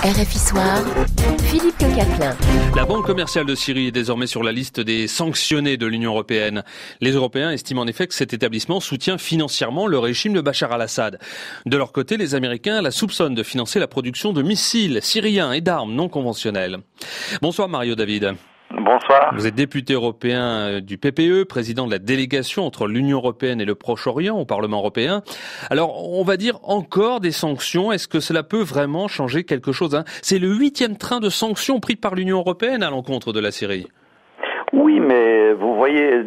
RFI Soir, Philippe Le Catelin. La Banque commerciale de Syrie est désormais sur la liste des sanctionnés de l'Union européenne. Les Européens estiment en effet que cet établissement soutient financièrement le régime de Bachar al-Assad. De leur côté, les Américains la soupçonnent de financer la production de missiles syriens et d'armes non conventionnelles. Bonsoir Mario David. Bonsoir. Vous êtes député européen du PPE, président de la délégation entre l'Union européenne et le Proche-Orient au Parlement européen. Alors, on va dire encore des sanctions. Est-ce que cela peut vraiment changer quelque chose, hein ? C'est le 8e train de sanctions pris par l'Union européenne à l'encontre de la Syrie. Oui, mais vous voyez,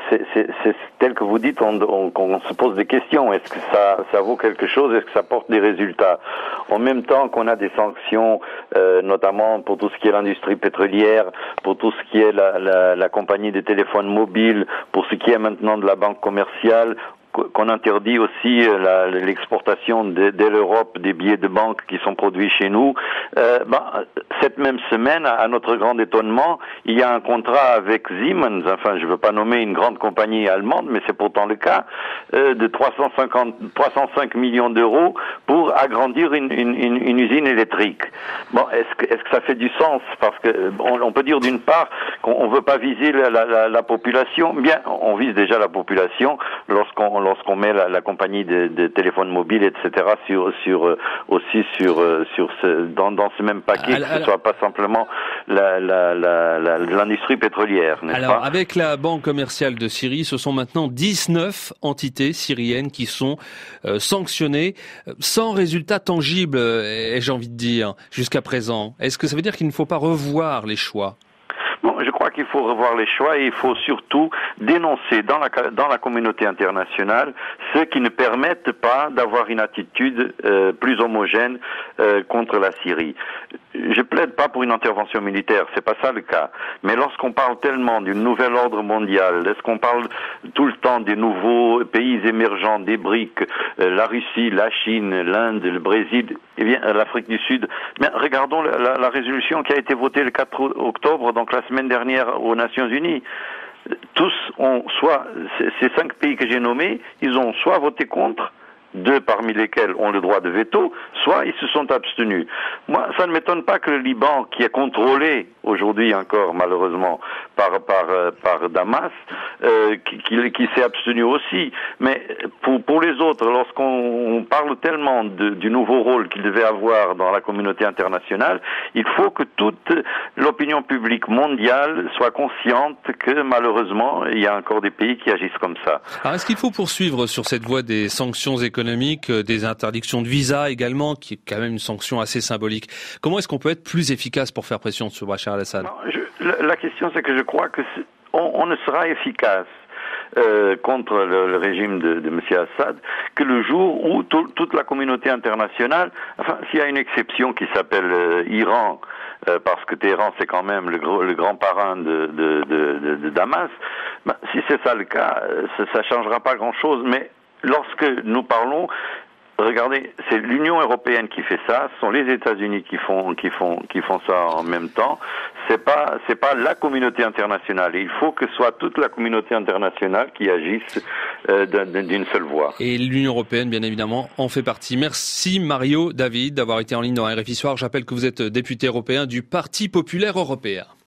c'est tel que vous dites, on se pose des questions. Est-ce que ça vaut quelque chose? Est-ce que ça porte des résultats? En même temps qu'on a des sanctions, notamment pour tout ce qui est l'industrie pétrolière, pour tout ce qui est la compagnie des téléphones mobiles, pour ce qui est maintenant de la banque commerciale, qu'on interdit aussi l'exportation dès l'Europe des billets de banque qui sont produits chez nous. Cette même semaine, à notre grand étonnement, il y a un contrat avec Siemens, enfin je ne veux pas nommer une grande compagnie allemande, mais c'est pourtant le cas, de 305 millions d'euros pour agrandir une usine électrique. Bon, est-ce que ça fait du sens? Parce que on peut dire d'une part qu'on ne veut pas viser la population. Bien, on vise déjà la population lorsqu'on met la compagnie de téléphones mobiles, etc., dans ce même paquet, que ce soit pas simplement l'industrie pétrolière, n'est-ce pas? Alors, avec la Banque commerciale de Syrie, ce sont maintenant 19 entités syriennes qui sont sanctionnées sans résultat tangible, ai-je envie de dire, jusqu'à présent. Est-ce que ça veut dire qu'il ne faut pas revoir les choix? Bon, je crois qu'il faut revoir les choix et il faut surtout dénoncer dans la communauté internationale ceux qui ne permettent pas d'avoir une attitude plus homogène contre la Syrie. Je plaide pas pour une intervention militaire, c'est pas ça le cas. Mais lorsqu'on parle tellement d'un nouvel ordre mondial, lorsqu'on parle tout le temps des nouveaux pays émergents, des BRIC, la Russie, la Chine, l'Inde, le Brésil, et bien l'Afrique du Sud, mais regardons la résolution qui a été votée le 4 octobre, donc la semaine dernière aux Nations Unies. Tous ont ces 5 pays que j'ai nommés, ils ont soit voté contre, 2 parmi lesquels ont le droit de veto, soit ils se sont abstenus. Moi, ça ne m'étonne pas que le Liban, qui est contrôlé aujourd'hui encore malheureusement par Damas, qui s'est abstenu aussi. Mais pour les autres, lorsqu'on parle tellement du nouveau rôle qu'il devait avoir dans la communauté internationale, il faut que toute l'opinion publique mondiale soit consciente que malheureusement il y a encore des pays qui agissent comme ça. Alors, est-ce qu'il faut poursuivre sur cette voie des sanctions économiques, des interdictions de visa également, qui est quand même une sanction assez symbolique? Comment est-ce qu'on peut être plus efficace pour faire pression sur Bachar al-Assad? La question, c'est que je crois que on ne sera efficace contre le régime de M. Assad que le jour où toute la communauté internationale, enfin, s'il y a une exception qui s'appelle Iran, parce que Téhéran c'est quand même le grand parrain de Damas, si c'est ça le cas, ça changera pas grand-chose. Mais lorsque nous parlons, regardez, c'est l'Union européenne qui fait ça, ce sont les États-Unis qui font ça en même temps. C'est pas la communauté internationale. Et il faut que ce soit toute la communauté internationale qui agisse d'une seule voix. Et l'Union européenne, bien évidemment, en fait partie. Merci Mario David d'avoir été en ligne dans RFI Soir. J'appelle que vous êtes député européen du Parti populaire européen.